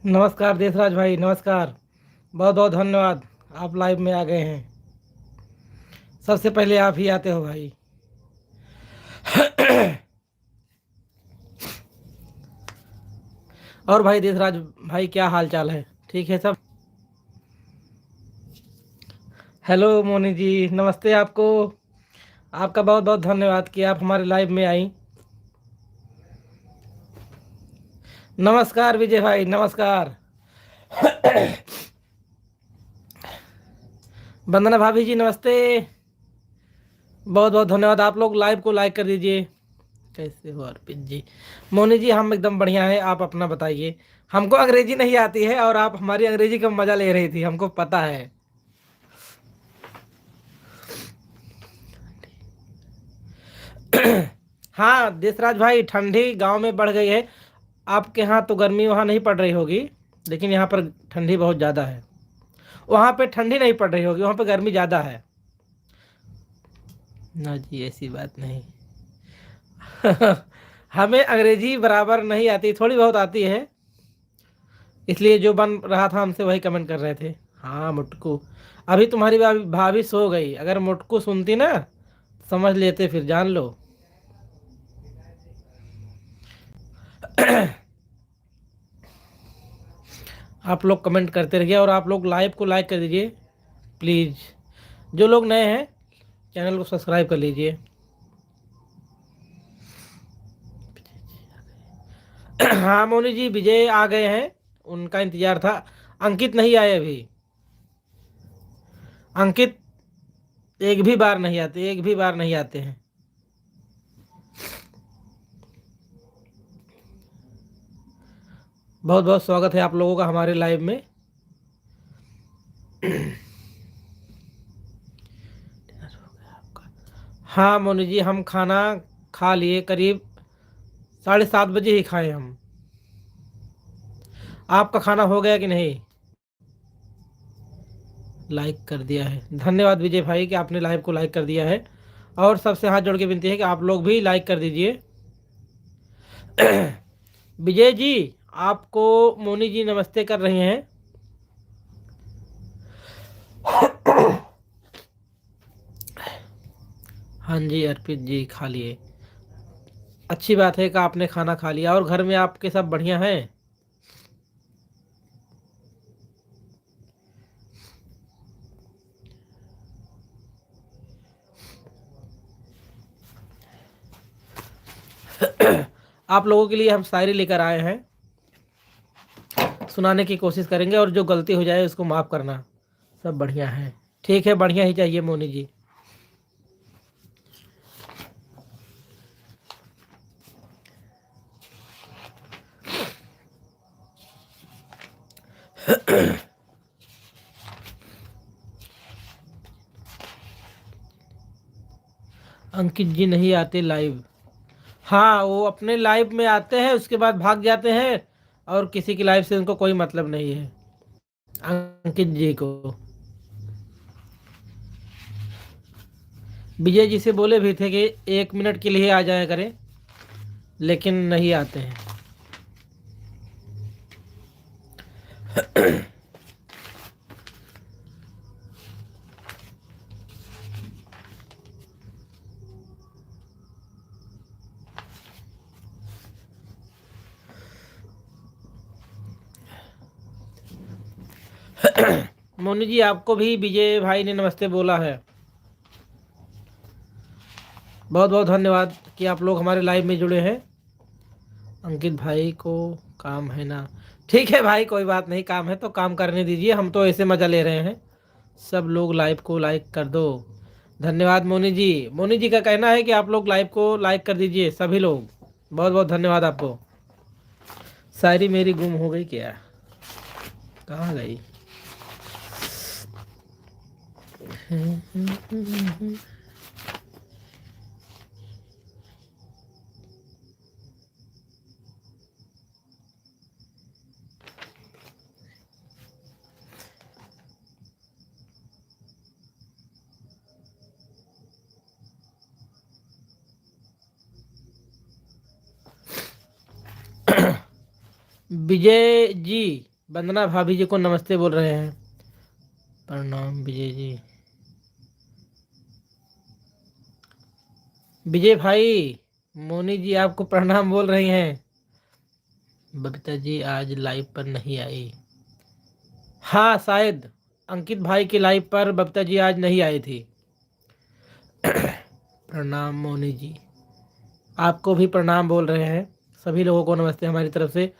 नमस्कार देशराज भाई, नमस्कार। बहुत बहुत धन्यवाद। आप लाइव में आ गए हैं। सबसे पहले आप ही आते हो भाई। और भाई देशराज भाई, क्या हाल चाल है? ठीक है सब? हेलो मोनी जी, नमस्ते आपको। आपका बहुत बहुत धन्यवाद कि आप हमारे लाइव में आई। नमस्कार विजय भाई, नमस्कार। वंदना भाभी जी, नमस्ते। बहुत बहुत धन्यवाद। आप लोग लाइव को लाइक कर दीजिए। कैसे हो अर्पित जी? मोनी जी, हम एकदम बढ़िया हैं। आप अपना बताइए। हमको अंग्रेजी नहीं आती है और आप हमारी अंग्रेजी का मजा ले रही थी, हमको पता है। हाँ देशराज भाई, ठंडी गांव में बढ़ गई है। आपके यहाँ तो गर्मी वहाँ नहीं पड़ रही होगी, लेकिन यहाँ पर ठंडी बहुत ज़्यादा है। वहाँ पे ठंडी नहीं पड़ रही होगी, वहाँ पे गर्मी ज़्यादा है। ना जी, ऐसी बात नहीं। हमें अंग्रेजी बराबर नहीं आती, थोड़ी बहुत आती है। इसलिए जो बन रहा था हमसे वही कमेंट कर रहे थे। हाँ मुटकू, अभी तुम्हारी भाभी भाभी सो गई। अगर मुटकू सुनती ना, समझ लेते, फिर जान लो। आप लोग कमेंट करते रहिए और आप लोग लाइव को लाइक कर दीजिए प्लीज़। जो लोग नए हैं, चैनल को सब्सक्राइब कर लीजिए। हाँ मोनी जी, विजय आ गए हैं। उनका इंतजार था। अंकित नहीं आए अभी। अंकित एक भी बार नहीं आते, एक भी बार नहीं आते हैं। बहुत बहुत स्वागत है आप लोगों का हमारे लाइव में। हाँ मोनी जी, हम खाना खा लिए। करीब 7:30 बजे ही खाए हम। आपका खाना हो गया कि नहीं? लाइक कर दिया है, धन्यवाद विजय भाई कि आपने लाइव को लाइक कर दिया है। और सबसे हाथ जोड़ के विनती है कि आप लोग भी लाइक कर दीजिए। विजय जी, आपको मोनी जी नमस्ते कर रही हैं। हाँ जी अर्पित जी, खा लिए। अच्छी बात है कि आपने खाना खा लिया। और घर में आपके सब बढ़िया हैं? आप लोगों के लिए हम शायरी लेकर आए हैं, सुनाने की कोशिश करेंगे। और जो गलती हो जाए उसको माफ़ करना। सब बढ़िया है? ठीक है, बढ़िया ही चाहिए मोनी जी। अंकित जी नहीं आते लाइव। हाँ, वो अपने लाइव में आते हैं, उसके बाद भाग जाते हैं। और किसी की लाइव से उनको कोई मतलब नहीं है। अंकित जी को विजय जी से बोले भी थे कि 1 मिनट के लिए आ जाया करें, लेकिन नहीं आते हैं। मोनी जी, आपको भी विजय भाई ने नमस्ते बोला है। बहुत बहुत धन्यवाद कि आप लोग हमारे लाइव में जुड़े हैं। अंकित भाई को काम है ना? ठीक है भाई, कोई बात नहीं। काम है तो काम करने दीजिए, हम तो ऐसे मज़ा ले रहे हैं। सब लोग लाइव को लाइक कर दो। धन्यवाद मोनी जी। मोनी जी का कहना है कि आप लोग लाइव को लाइक कर दीजिए सभी लोग। बहुत बहुत धन्यवाद आपको। शायरी मेरी गुम हो गई क्या? कहाँ गई? विजय जी वंदना भाभी जी को नमस्ते बोल रहे हैं। प्रणाम विजय जी। विजय भाई मोनी जी आपको प्रणाम बोल रही हैं। बबीता जी आज लाइव पर नहीं आई। हाँ शायद अंकित भाई के लाइव पर बबीता जी आज नहीं आई थी। प्रणाम मोनी जी, आपको भी प्रणाम बोल रहे हैं। सभी लोगों को नमस्ते हमारी तरफ से।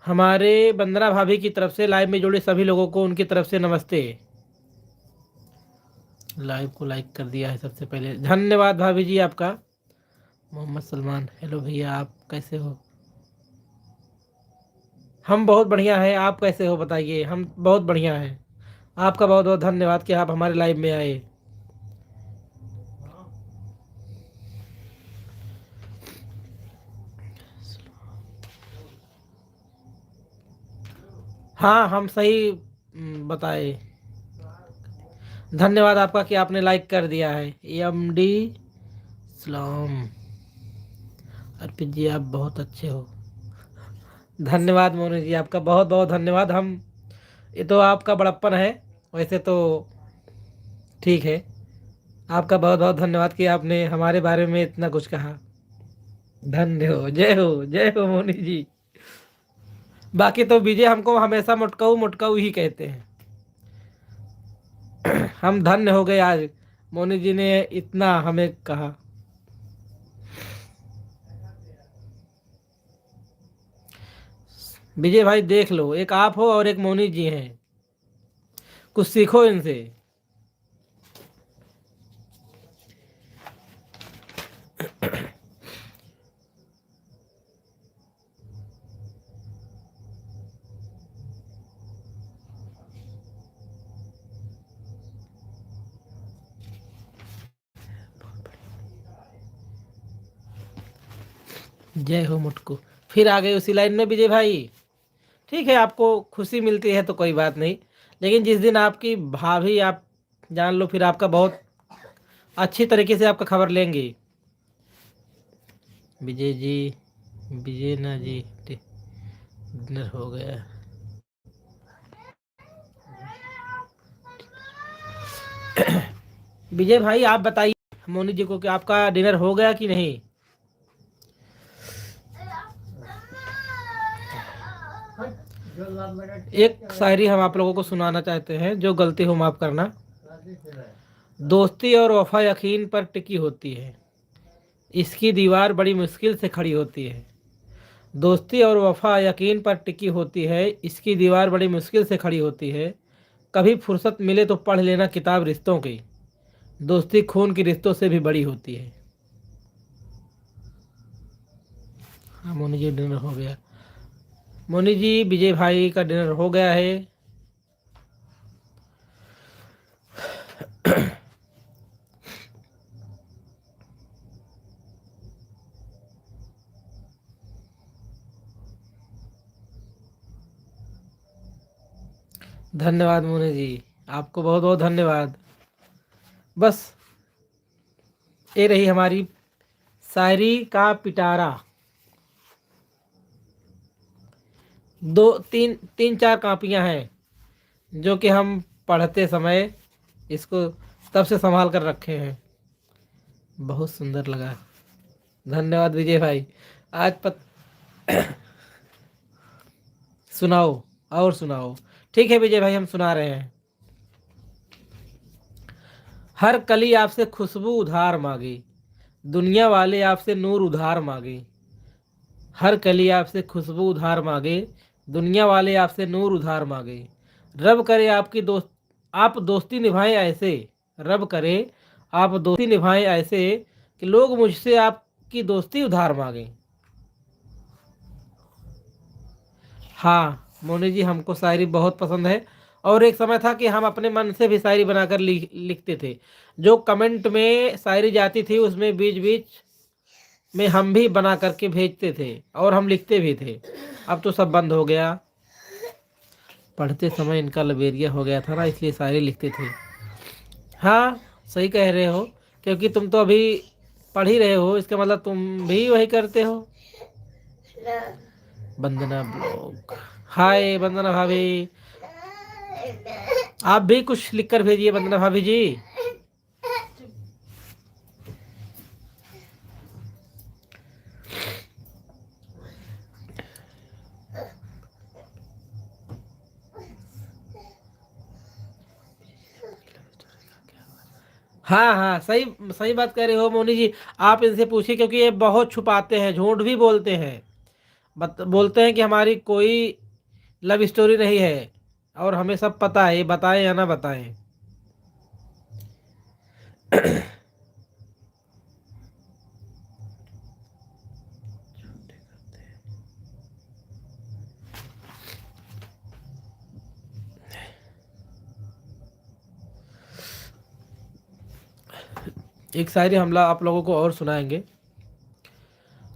हमारे वंदना भाभी की तरफ से लाइव में जुड़े सभी लोगों को उनकी तरफ से नमस्ते। लाइव को लाइक कर दिया है सबसे पहले, धन्यवाद भाभी जी आपका। मोहम्मद सलमान हेलो भैया, आप कैसे हो? हम बहुत बढ़िया हैं, आप कैसे हो बताइए? हम बहुत बढ़िया हैं। आपका बहुत बहुत धन्यवाद कि आप हमारे लाइव में आए। हाँ हम सही बताए। धन्यवाद आपका कि आपने लाइक कर दिया है। एम डी सलाम। अर्पित जी आप बहुत अच्छे हो। धन्यवाद मोनी जी आपका बहुत बहुत धन्यवाद। हम ये तो आपका बड़प्पन है, वैसे तो ठीक है। आपका बहुत बहुत धन्यवाद कि आपने हमारे बारे में इतना कुछ कहा। धन्य हो, जय हो, जय हो मोनी जी। बाकी तो विजय हमको हमेशा मुटकाऊ मुटकाऊ ही कहते हैं। हम धन्य हो गए आज मोनी जी ने इतना हमें कहा। विजय भाई देख लो, एक आप हो और एक मोनी जी हैं, कुछ सीखो इनसे। जय हो मुटकू, फिर आ गए उसी लाइन में विजय भाई। ठीक है, आपको खुशी मिलती है तो कोई बात नहीं, लेकिन जिस दिन आपकी भाभी आप जान लो, फिर आपका बहुत अच्छी तरीके से आपका खबर लेंगे। विजय जी, विजय ना जी, डिनर हो गया। विजय भाई आप बताइए मोनी जी को कि आपका डिनर हो गया कि नहीं। एक शायरी हम आप लोगों को सुनाना चाहते हैं, जो गलती हो माफ करना। दोस्ती और वफा यकीन पर टिकी होती है, इसकी दीवार बड़ी मुश्किल से खड़ी होती है। दोस्ती और वफा यकीन पर टिकी होती है, इसकी दीवार बड़ी मुश्किल से खड़ी होती है। कभी फुर्सत मिले तो पढ़ लेना किताब रिश्तों की, दोस्ती खून की रिश्तों से भी बड़ी होती है। हाँ मोनी जी डिनर हो गया। मोनी जी विजय भाई का डिनर हो गया है। धन्यवाद मोनी जी, आपको बहुत बहुत धन्यवाद। बस ये रही हमारी शायरी का पिटारा। दो तीन तीन चार कापियां हैं जो कि हम पढ़ते समय इसको तब से संभाल कर रखे हैं। बहुत सुंदर लगा, धन्यवाद विजय भाई। आज सुनाओ और सुनाओ। ठीक है विजय भाई, हम सुना रहे हैं। हर कली आपसे खुशबू उधार मांगी, दुनिया वाले आपसे नूर उधार मांगे। हर कली आपसे खुशबू उधार मांगे, दुनिया वाले आपसे नूर उधार मांगे। रब करे आपकी दोस्त आप दोस्ती निभाएं ऐसे, रब करे आप दोस्ती निभाएं ऐसे कि लोग मुझसे आपकी दोस्ती उधार मांगे। हाँ मोनी जी, हमको शायरी बहुत पसंद है, और एक समय था कि हम अपने मन से भी शायरी बनाकर लिखते थे। जो कमेंट में शायरी जाती थी उसमें बीच बीच में हम भी बना करके भेजते थे और हम लिखते भी थे। अब तो सब बंद हो गया, पढ़ते समय इनका लबेरिया हो गया था ना, इसलिए शायरी लिखते थे। हाँ सही कह रहे हो, क्योंकि तुम तो अभी पढ़ ही रहे हो, इसका मतलब तुम भी वही करते हो। वंदना ब्लॉग, हाय वंदना भाभी, आप भी कुछ लिख कर भेजिए वंदना भाभी जी। हाँ हाँ, सही सही बात कह रहे हो मोनी जी। आप इनसे पूछिए, क्योंकि ये बहुत छुपाते हैं, झूठ भी बोलते हैं। बोलते हैं कि हमारी कोई लव स्टोरी नहीं है, और हमें सब पता है, ये बताएं या ना बताएं। एक शायरी हमला आप लोगों को और सुनाएंगे।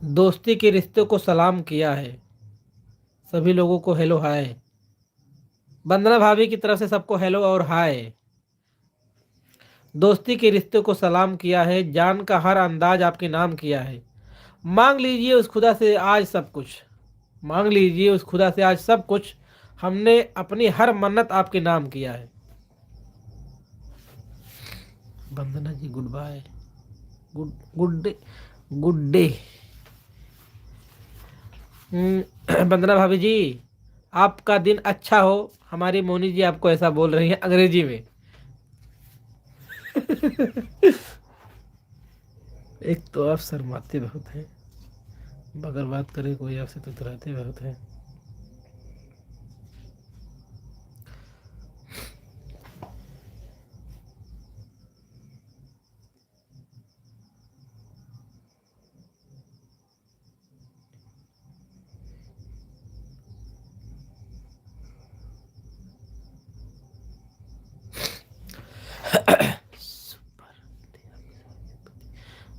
दोस्ती के रिश्ते को सलाम किया है, सभी लोगों को हेलो हाय। वंदना भाभी की तरफ से सबको हेलो और हाय। दोस्ती के रिश्ते को सलाम किया है, जान का हर अंदाज आपके नाम किया है। मांग लीजिए उस खुदा से आज सब कुछ, मांग लीजिए उस खुदा से आज सब कुछ, हमने अपनी हर मन्नत आपके नाम किया है। Vandana ji good bye, good good day, good day. Vandana भाभी जी, आपका दिन अच्छा हो। हमारी मोनी जी आपको ऐसा बोल रही है अंग्रेजी में। एक तो आप शर्माते बहुत हैं, अगर बात करें कोई आपसे तो इतराते बहुत हैं।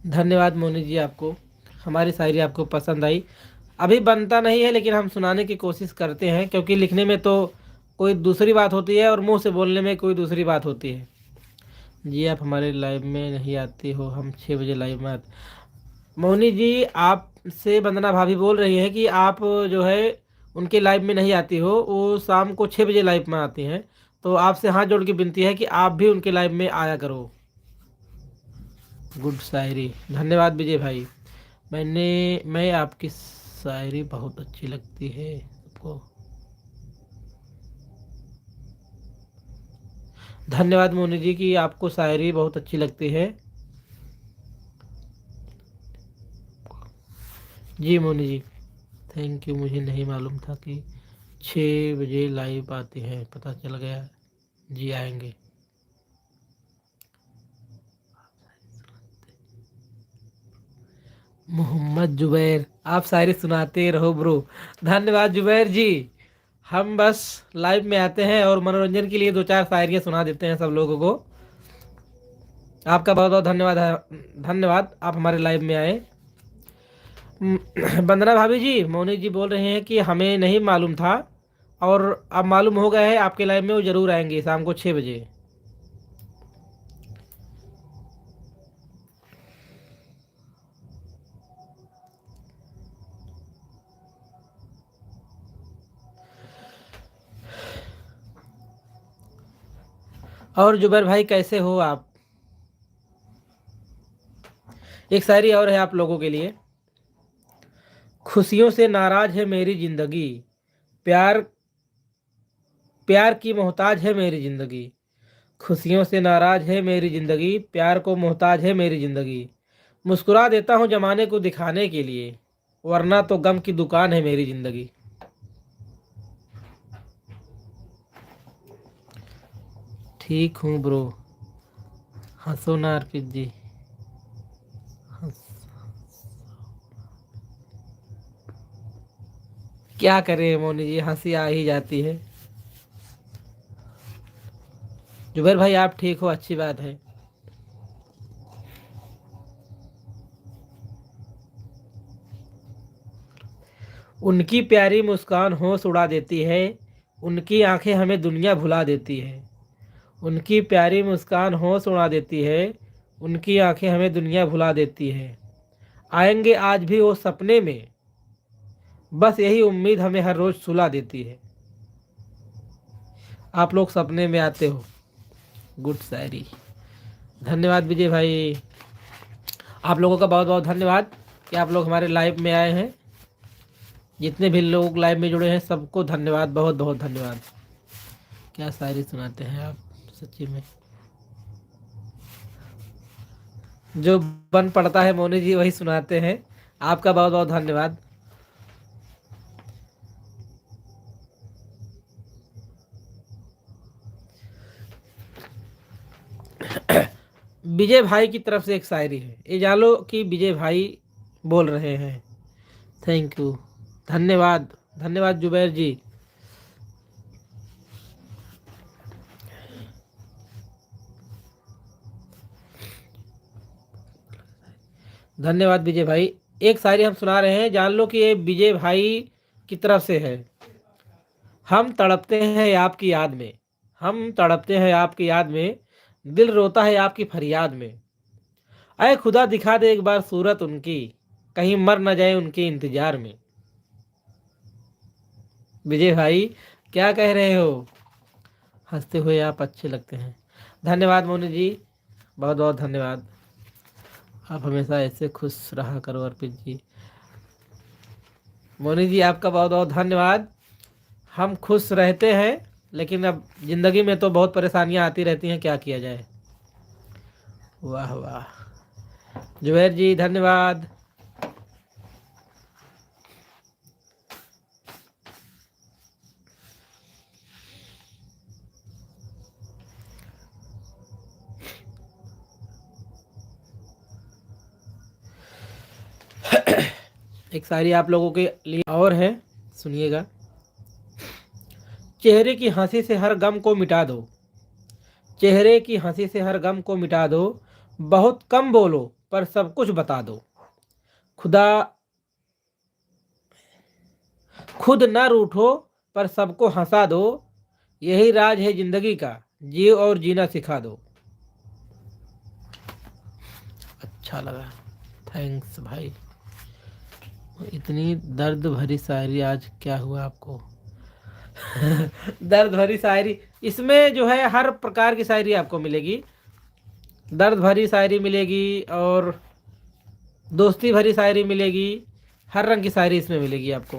धन्यवाद मोनी जी, आपको हमारी शायरी आपको पसंद आई। अभी बनता नहीं है, लेकिन हम सुनाने की कोशिश करते हैं, क्योंकि लिखने में तो कोई दूसरी बात होती है और मुंह से बोलने में कोई दूसरी बात होती है। जी आप हमारे लाइव में नहीं आती हो, हम 6 बजे लाइव में आते। मोनी जी, आपसे वंदना भाभी बोल रही है कि आप जो है उनके लाइव में नहीं आती हो, वो शाम को 6 बजे लाइव में आती हैं। तो आपसे हाथ जोड़ के विनती है कि आप भी उनके लाइव में आया करो। गुड शायरी, धन्यवाद विजय भाई। मैं आपकी शायरी बहुत अच्छी लगती है आपको। धन्यवाद मोनी जी कि आपको शायरी बहुत अच्छी लगती है। जी मोनी जी, थैंक यू। मुझे नहीं मालूम था कि 6 बजे लाइव आती हैं, पता चल गया। जी आएंगे। मोहम्मद जुबैर, आप शायरी सुनाते रहो ब्रो। धन्यवाद जुबैर जी। हम बस लाइव में आते हैं और मनोरंजन के लिए 2-4 शायरियाँ सुना देते हैं सब लोगों को। आपका बहुत बहुत धन्यवाद है, धन्यवाद आप हमारे लाइव में आए। वंदना भाभी जी, मोनी जी बोल रहे हैं कि हमें नहीं मालूम था, और अब मालूम हो गया है, आपके लाइव में वो ज़रूर आएंगे शाम को 6 बजे। और जुबैर भाई कैसे हो आप? एक शायरी और है आप लोगों के लिए। खुशियों से नाराज है मेरी जिंदगी, प्यार प्यार की मोहताज है मेरी जिंदगी। खुशियों से नाराज है मेरी जिंदगी, प्यार को मोहताज है मेरी जिंदगी। मुस्कुरा देता हूँ जमाने को दिखाने के लिए, वरना तो गम की दुकान है मेरी जिंदगी। ठीक हूँ ब्रो, हंसो ना अर्पित जी। क्या करें मोनी जी, हंसी आ ही जाती है। जुबैर भाई आप ठीक हो, अच्छी बात है। उनकी प्यारी मुस्कान होश उड़ा देती है, उनकी आंखें हमें दुनिया भुला देती है। उनकी प्यारी मुस्कान होश उड़ा देती है, उनकी आंखें हमें दुनिया भुला देती है। आएंगे आज भी वो सपने में, बस यही उम्मीद हमें हर रोज़ सुला देती है। आप लोग सपने में आते हो। गुड शायरी। धन्यवाद विजय भाई, आप लोगों का बहुत बहुत धन्यवाद कि आप लोग हमारे लाइव में आए हैं। जितने भी लोग लाइव में जुड़े हैं सबको धन्यवाद, बहुत बहुत धन्यवाद। क्या शायरी सुनाते हैं आप, सच्ची में। जो बन पड़ता है मोनी जी वही सुनाते हैं। आपका बहुत बहुत धन्यवाद। विजय भाई की तरफ से एक शायरी है, ये जान लो कि विजय भाई बोल रहे हैं। थैंक यू, धन्यवाद, धन्यवाद जुबैर जी। धन्यवाद विजय भाई। एक शायरी हम सुना रहे हैं, जान लो कि ये विजय भाई की तरफ से है। हम तड़पते हैं आपकी याद में, हम तड़पते हैं आपकी याद में, दिल रोता है आपकी फरियाद में। अय खुदा दिखा दे एक बार सूरत उनकी, कहीं मर न जाए उनके इंतजार में। विजय भाई क्या कह रहे हो, हंसते हुए आप अच्छे लगते हैं। धन्यवाद मोनी जी, बहुत बहुत धन्यवाद। आप हमेशा ऐसे खुश रहा करो अर्पित जी। मोनी जी आपका बहुत बहुत धन्यवाद। हम खुश रहते हैं, लेकिन अब ज़िंदगी में तो बहुत परेशानियां आती रहती हैं, क्या किया जाए। वाह वाह, जुबैर जी धन्यवाद। एक शायरी आप लोगों के लिए और है, सुनिएगा। चेहरे की हंसी से हर गम को मिटा दो, चेहरे की हंसी से हर गम को मिटा दो, बहुत कम बोलो पर सब कुछ बता दो। खुदा खुद न रूठो पर सबको हंसा दो, यही राज है जिंदगी का, जियो और जीना सिखा दो। अच्छा लगा, थैंक्स भाई। इतनी दर्द भरी शायरी आज क्या हुआ आपको। दर्द भरी शायरी, इसमें जो है हर प्रकार की शायरी आपको मिलेगी। दर्द भरी शायरी मिलेगी और दोस्ती भरी शायरी मिलेगी, हर रंग की शायरी इसमें मिलेगी आपको।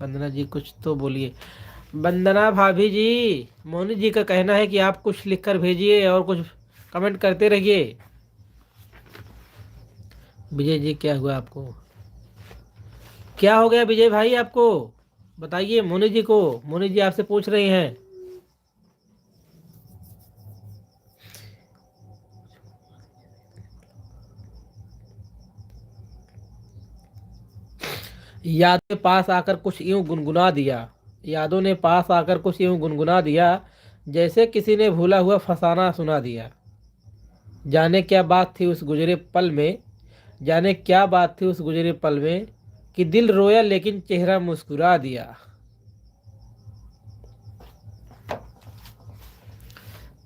वंदना जी कुछ तो बोलिए। वंदना भाभी जी, मोनी जी का कहना है कि आप कुछ लिख कर भेजिए और कुछ कमेंट करते रहिए। विजय जी क्या हुआ आपको, क्या हो गया विजय भाई आपको, बताइए मोनी जी को, मोनी जी आपसे पूछ रही हैं। यादों ने पास आकर कुछ यूं गुनगुना दिया, यादों ने पास आकर कुछ यूं गुनगुना दिया, जैसे किसी ने भूला हुआ फसाना सुना दिया। जाने क्या बात थी उस गुजरे पल में, जाने क्या बात थी उस गुजरे पल में, कि दिल रोया लेकिन चेहरा मुस्कुरा दिया।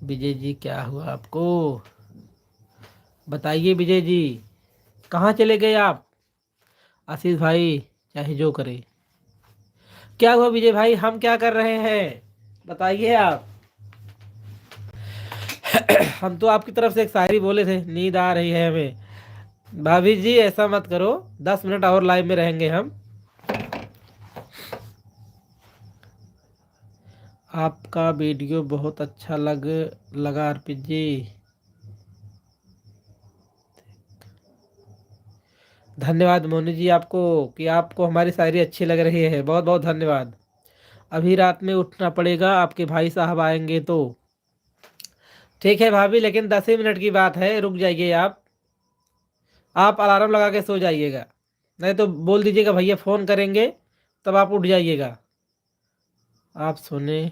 विजय जी क्या हुआ आपको, बताइए विजय जी, कहाँ चले गए आप। आशीष भाई चाहे जो करे। क्या हुआ विजय भाई, हम क्या कर रहे हैं, बताइए आप। हम तो आपकी तरफ से एक शायरी बोले थे, नींद आ रही है हमें। भाभी जी ऐसा मत करो, 10 मिनट और लाइव में रहेंगे हम। आपका वीडियो बहुत अच्छा लगा अर्पित जी। धन्यवाद मोनी जी आपको कि आपको हमारी शायरी अच्छी लग रही है, बहुत बहुत धन्यवाद। अभी रात में उठना पड़ेगा, आपके भाई साहब आएंगे तो। ठीक है भाभी, लेकिन 10 ही मिनट की बात है, रुक जाइए आप अलार्म लगा के सो जाइएगा, नहीं तो बोल दीजिएगा भैया फ़ोन करेंगे, तब आप उठ जाइएगा। आप सोने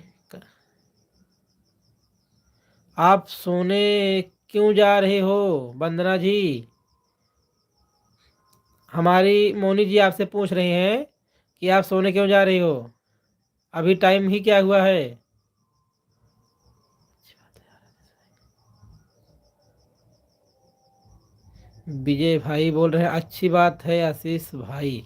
आप सोने क्यों जा रहे हो वंदना जी, हमारी मोनी जी आपसे पूछ रही हैं कि आप सोने क्यों जा रही हो, अभी टाइम ही क्या हुआ है। विजय भाई बोल रहे हैं अच्छी बात है आशीष भाई।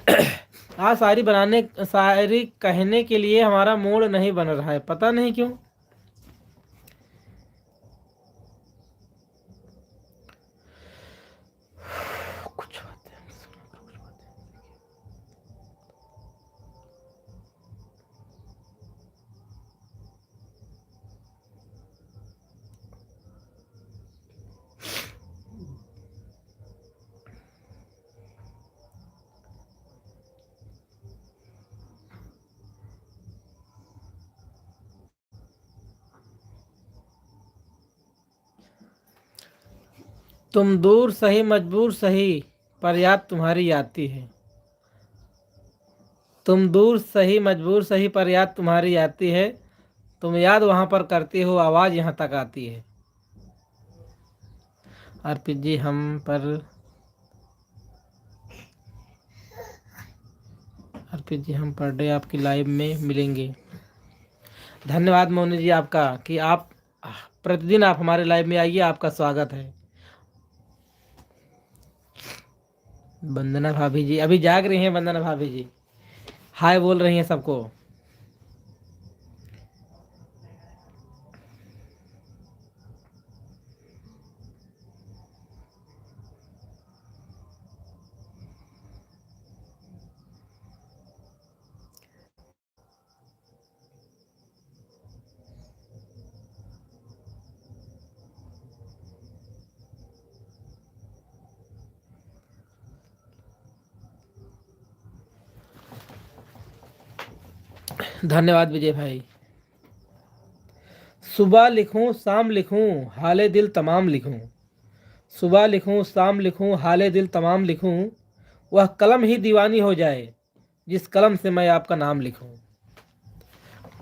आज शायरी कहने के लिए हमारा मूड नहीं बन रहा है, पता नहीं क्यों। कुछ तुम दूर सही मजबूर सही, पर याद तुम्हारी आती है। तुम दूर सही मजबूर सही, पर याद तुम्हारी आती है। तुम याद वहां पर करती हो, आवाज़ यहाँ तक आती है। अर्पित जी हम पर डे आपकी लाइव में मिलेंगे। धन्यवाद मोनी जी आपका कि आप प्रतिदिन आप हमारे लाइव में आइए, आपका स्वागत है। वंदना भाभी जी अभी जाग रही हैं। वंदना भाभी जी हाय बोल रही हैं सबको। धन्यवाद विजय भाई। सुबह लिखूं शाम लिखूं, हाले दिल तमाम लिखूं। सुबह लिखूं शाम लिखूं, हाले दिल तमाम लिखूं। वह कलम ही दीवानी हो जाए, जिस कलम से मैं आपका नाम लिखूं।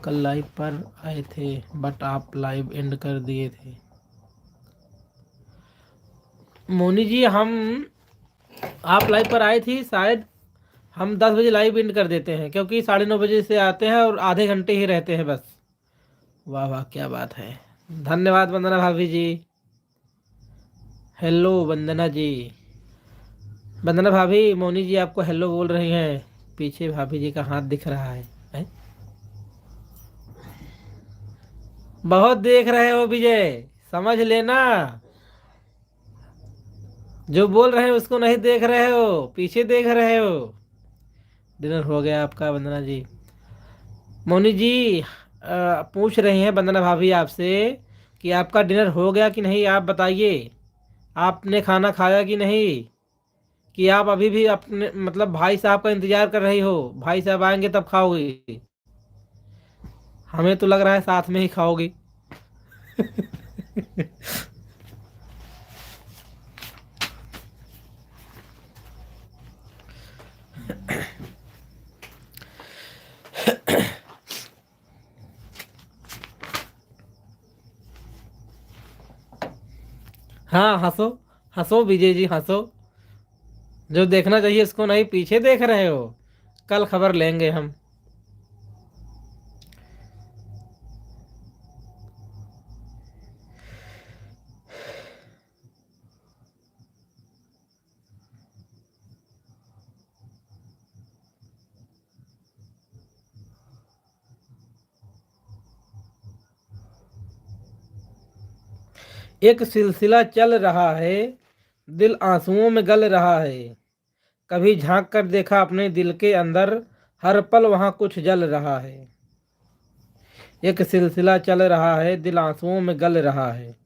कल लाइव पर आए थे बट आप लाइव एंड कर दिए थे। मोनी जी आप लाइव पर आई थी शायद। हम 10 बजे लाइव एंड कर देते हैं, क्योंकि 9:30 से आते हैं और आधे घंटे ही रहते हैं बस। वाह वाह क्या बात है। धन्यवाद वंदना भाभी जी। हेलो वंदना जी। वंदना भाभी मोनी जी आपको हेलो बोल रही हैं। पीछे भाभी जी का हाथ दिख रहा है? बहुत देख रहे हो विजय, समझ लेना। जो बोल रहे हैं उसको नहीं देख रहे हो, पीछे देख रहे हो। डिनर हो गया आपका वंदना जी? मोनी जी पूछ रही हैं वंदना भाभी आपसे कि आपका डिनर हो गया कि नहीं, आप बताइए। आपने खाना खाया कि नहीं, कि आप अभी भी अपने मतलब भाई साहब का इंतजार कर रही हो? भाई साहब आएंगे तब खाओगी। हमें तो लग रहा है साथ में ही खाओगी। हाँ हंसो, हंसो विजय जी हंसो। जो देखना चाहिए उसको नहीं, पीछे देख रहे हो। कल खबर लेंगे हम। एक सिलसिला चल रहा है, दिल आंसुओं में गल रहा है। कभी झांक कर देखा अपने दिल के अंदर, हर पल वहाँ कुछ जल रहा है। एक सिलसिला चल रहा है, दिल आंसुओं में गल रहा है।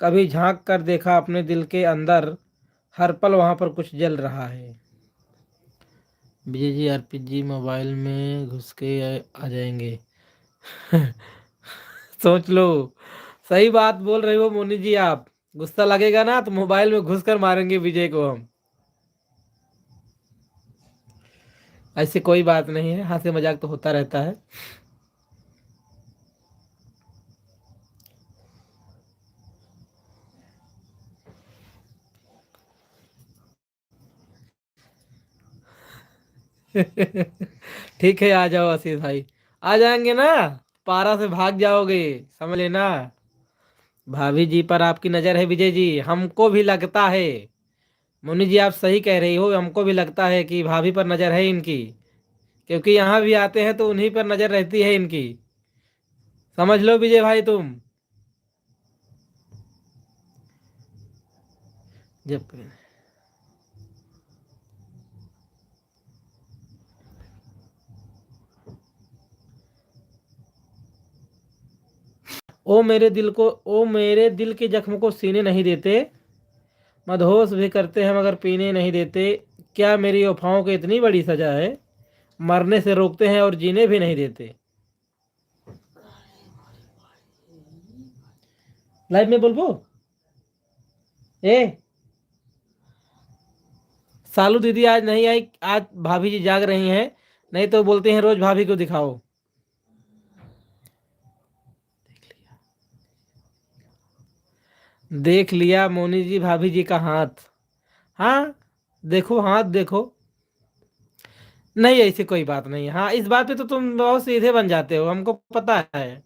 कभी झांक कर देखा अपने दिल के अंदर, हर पल वहाँ पर कुछ जल रहा है। विजय जी अर्पित जी मोबाइल में घुस के आ जाएंगे। सोच लो। सही बात बोल रहे हो मोनी जी आप। गुस्सा लगेगा ना तो मोबाइल में घुस कर मारेंगे विजय को हम। ऐसे कोई बात नहीं है, हंसी मजाक तो होता रहता है। ठीक है आ जाओ आशीष भाई। आ जाएंगे ना, पारा से भाग जाओगे, समझ लेना। भाभी जी पर आपकी नजर है विजय जी, हमको भी लगता है। मोनी जी आप सही कह रही हो, हमको भी लगता है कि भाभी पर नज़र है इनकी, क्योंकि यहाँ भी आते हैं तो उन्हीं पर नज़र रहती है इनकी। समझ लो विजय भाई तुम। जब ओ मेरे दिल के जख्म को सीने नहीं देते, मदहोश भी करते हैं मगर पीने नहीं देते। क्या मेरी वफाओं की इतनी बड़ी सजा है, मरने से रोकते हैं और जीने भी नहीं देते। लाइव में बोलबो ए। सालू दीदी आज नहीं आई, आज भाभी जी जाग रही हैं, नहीं तो बोलते हैं रोज भाभी को दिखाओ। देख लिया मोनी जी भाभी जी का हाथ। हाँ देखो, हाथ देखो। नहीं ऐसी कोई बात नहीं। हाँ इस बात पे तो तुम बहुत सीधे बन जाते हो, हमको पता है।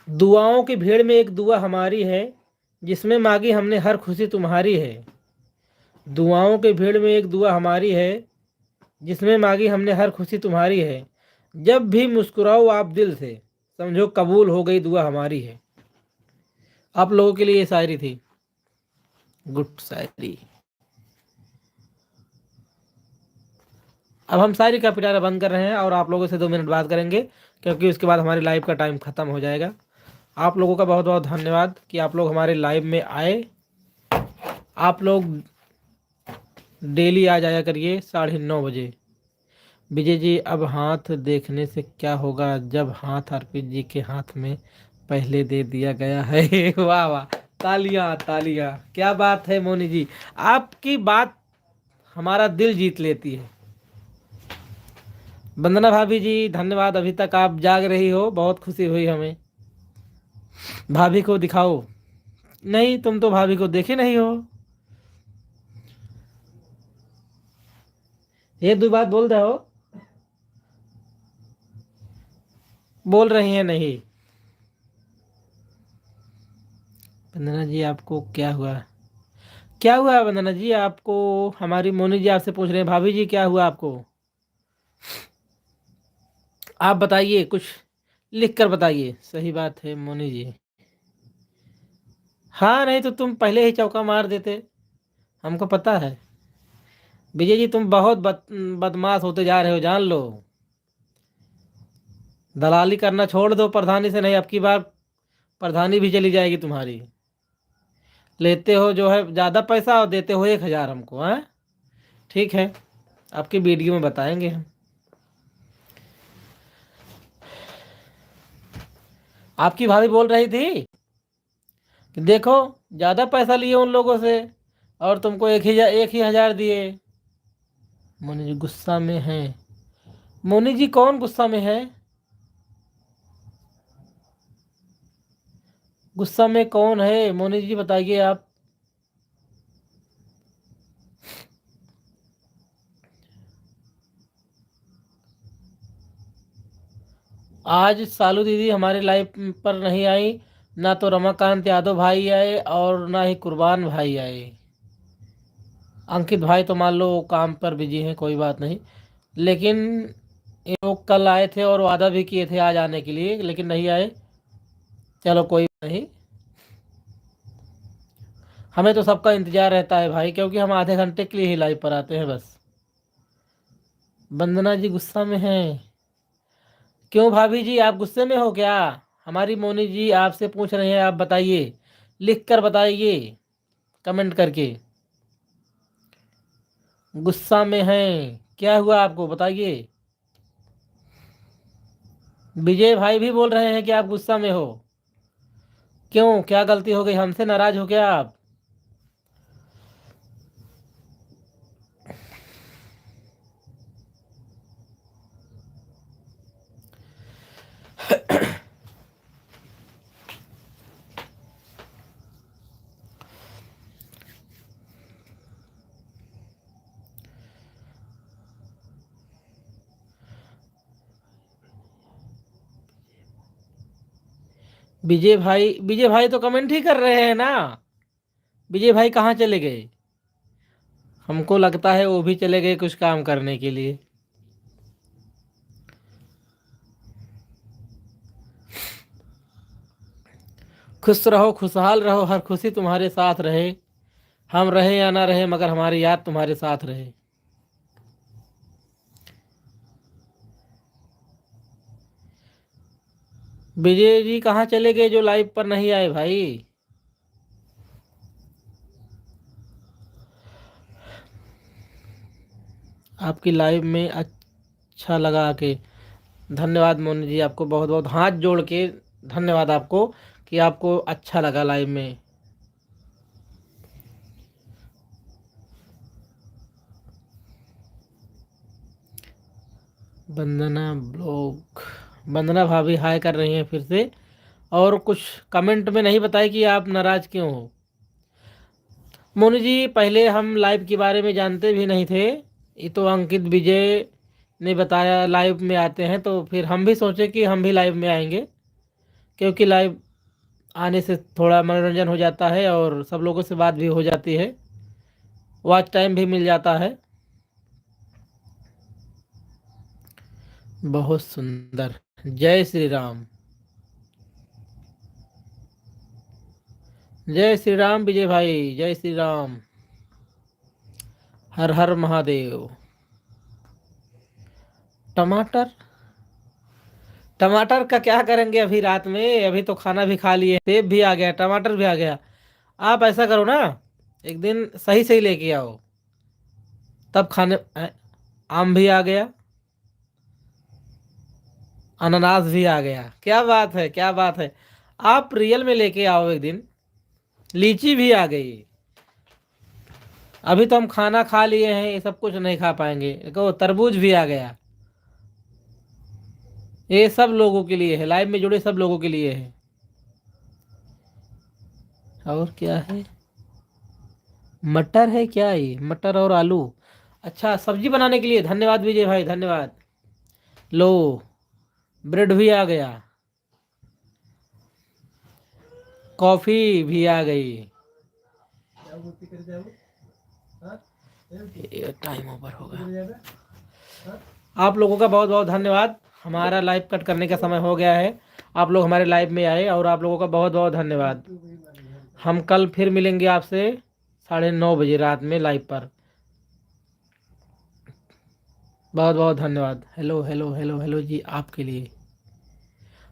दुआओं की भीड़ में एक दुआ हमारी है, जिसमें मांगी हमने हर खुशी तुम्हारी है। दुआओं की भीड़ में एक दुआ हमारी है, जिसमें मांगी हमने हर खुशी तुम्हारी है। जब भी मुस्कुराओ आप दिल से, समझो कबूल हो गई दुआ हमारी है। आप लोगों के लिए ये शायरी थी, गुड शायरी। अब हम शायरी का पिटारा बंद कर रहे हैं और आप लोगों से 2 मिनट बात करेंगे, क्योंकि उसके बाद हमारी लाइव का टाइम ख़त्म हो जाएगा। आप लोगों का बहुत बहुत धन्यवाद कि आप लोग हमारे लाइव में आए। आप लोग डेली आ जाया करिए 9:30 बजे। विजय जी अब हाथ देखने से क्या होगा, जब हाथ अर्पित जी के हाथ में पहले दे दिया गया है। वाह वाह, तालियां तालियां, क्या बात है मोनी जी, आपकी बात हमारा दिल जीत लेती है। वंदना भाभी जी धन्यवाद, अभी तक आप जाग रही हो, बहुत खुशी हुई हमें। भाभी को दिखाओ। नहीं तुम तो भाभी को देखे नहीं हो। एक दो बात बोल रहे हो, बोल रही हैं नहीं। वंदना जी आपको क्या हुआ, क्या हुआ वंदना जी आपको। हमारी मोनी जी आपसे पूछ रहे हैं भाभी जी क्या हुआ आपको। आप बताइए, कुछ लिख कर बताइए। सही बात है मोनी जी। हाँ नहीं तो तुम पहले ही चौका मार देते, हमको पता है। विजय जी तुम बहुत बदमाश होते जा रहे हो, जान लो। दलाली करना छोड़ दो प्रधानी से, नहीं अब की बार प्रधानी भी चली जाएगी तुम्हारी। लेते हो जो है ज़्यादा पैसा और देते हो 1,000 हमको, हैं। ठीक है, आपकी वीडियो में बताएंगे हम। आपकी भाभी बोल रही थी कि देखो ज़्यादा पैसा लिए उन लोगों से और तुमको एक ही हजार दिए। मोनी जी गुस्सा में हैं। मोनी जी कौन गुस्सा में है, गुस्सा में कौन है मोनी जी बताइए आप। आज सालू दीदी हमारे लाइव पर नहीं आई, ना तो रमाकांत यादव भाई आए और ना ही कुर्बान भाई आए। अंकित भाई तो मान लो काम पर बिजी हैं, कोई बात नहीं। लेकिन ये लोग कल आए थे और वादा भी किए थे आज आने के लिए, लेकिन नहीं आए। चलो कोई नहीं, हमें तो सबका इंतजार रहता है भाई, क्योंकि हम आधे घंटे के लिए ही लाइव पर आते हैं बस। वंदना जी गुस्सा में हैं। क्यों भाभी जी आप गुस्से में हो क्या। हमारी मोनी जी आपसे पूछ रहे हैं, आप बताइए, लिख कर बताइए कमेंट करके। गुस्सा में हैं, क्या हुआ आपको बताइए। विजय भाई भी बोल रहे हैं कि आप गुस्सा में हो। क्यों, क्या गलती हो गई, हमसे नाराज हो क्या आप। विजय भाई तो कमेंट ही कर रहे हैं ना। विजय भाई कहाँ चले गए? हमको लगता है वो भी चले गए कुछ काम करने के लिए। खुश रहो, खुशहाल रहो, हर खुशी तुम्हारे साथ रहे। हम रहे या ना रहे, मगर हमारी याद तुम्हारे साथ रहे। विजय जी कहाँ चले गए जो लाइव पर नहीं आए भाई? आपकी लाइव में अच्छा लगा के धन्यवाद मोनी जी, आपको बहुत बहुत हाथ जोड़ के धन्यवाद आपको कि आपको अच्छा लगा लाइव में। वंदना ब्लॉग, वंदना भाभी हाय कर रही हैं फिर से, और कुछ कमेंट में नहीं बताए कि आप नाराज क्यों हो। मोनी जी पहले हम लाइव के बारे में जानते भी नहीं थे, ये तो अंकित विजय ने बताया लाइव में आते हैं, तो फिर हम भी सोचे कि हम भी लाइव में आएंगे, क्योंकि लाइव आने से थोड़ा मनोरंजन हो जाता है और सब लोगों से बात भी हो जाती है, वॉच टाइम भी मिल जाता है। बहुत सुंदर, जय श्री राम। जय श्री राम विजय भाई, जय श्री राम, हर हर महादेव। टमाटर, टमाटर का क्या करेंगे अभी रात में? अभी तो खाना भी खा लिए, सेब भी आ गया, टमाटर भी आ गया। आप ऐसा करो ना, एक दिन सही सही लेके आओ, तब खाने आम भी आ गया, अनानास भी आ गया, क्या बात है, क्या बात है। आप रियल में लेके आओ एक दिन। लीची भी आ गई। अभी तो हम खाना खा लिए हैं, ये सब कुछ नहीं खा पाएंगे। देखो तरबूज भी आ गया। ये सब लोगों के लिए है, लाइव में जुड़े सब लोगों के लिए है। और क्या है? मटर है क्या? ये मटर और आलू, अच्छा सब्जी बनाने के लिए। धन्यवाद विजय भाई, धन्यवाद। लो, ब्रेड भी आ गया, कॉफी भी आ गई। ये टाइम ओवर होगा। आप लोगों का बहुत बहुत धन्यवाद। हमारा लाइव कट करने का समय हो गया है। आप लोग हमारे लाइव में आए और आप लोगों का बहुत बहुत धन्यवाद। हम कल फिर मिलेंगे आपसे 9:30 रात में लाइव पर। बहुत बहुत धन्यवाद। हेलो हेलो हेलो हेलो जी आपके लिए।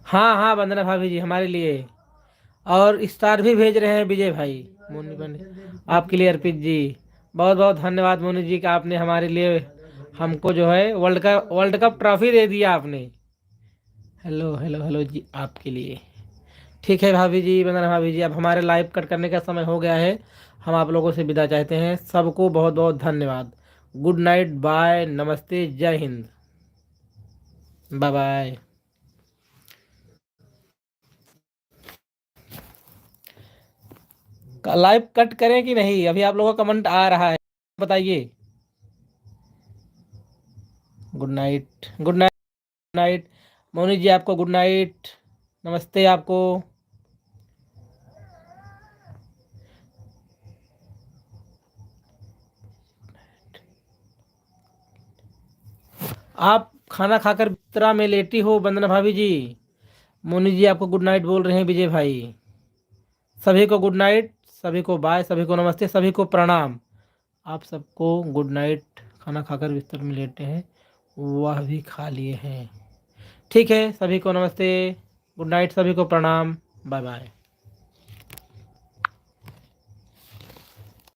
हाँ हाँ वंदना भाभी जी हमारे लिए, और स्टार भी भेज रहे हैं विजय भाई। मोनी बने आपके लिए, अर्पित जी बहुत बहुत धन्यवाद। मोनी जी का आपने हमारे लिए, हमको जो है वर्ल्ड कप ट्रॉफी दे दिया आपने। हेलो हेलो हेलो जी आपके लिए। ठीक है भाभी जी, वंदना भाभी जी, अब हमारे लाइव कट करने का समय हो गया है। हम आप लोगों से विदा चाहते हैं। सबको बहुत बहुत धन्यवाद। गुड नाइट, बाय, नमस्ते, जय Hind, bye bye. Live cut करें कि नहीं? अभी आप लोगों का कमेंट आ रहा है, बताइए। Good night, good night, night. Moni ji आपको गुड नाइट, नमस्ते आपको। आप खाना खाकर बिस्तरा में लेटी हो वंदना भाभी जी। मोनी जी आपको गुड नाइट बोल रहे हैं विजय भाई। सभी को गुड नाइट, सभी को बाय, सभी को नमस्ते, सभी को प्रणाम। आप सबको गुड नाइट। खाना खाकर बिस्तर में लेटे हैं, वह भी खा लिए हैं। ठीक है, सभी को नमस्ते, गुड नाइट, सभी को प्रणाम, बाय बाय।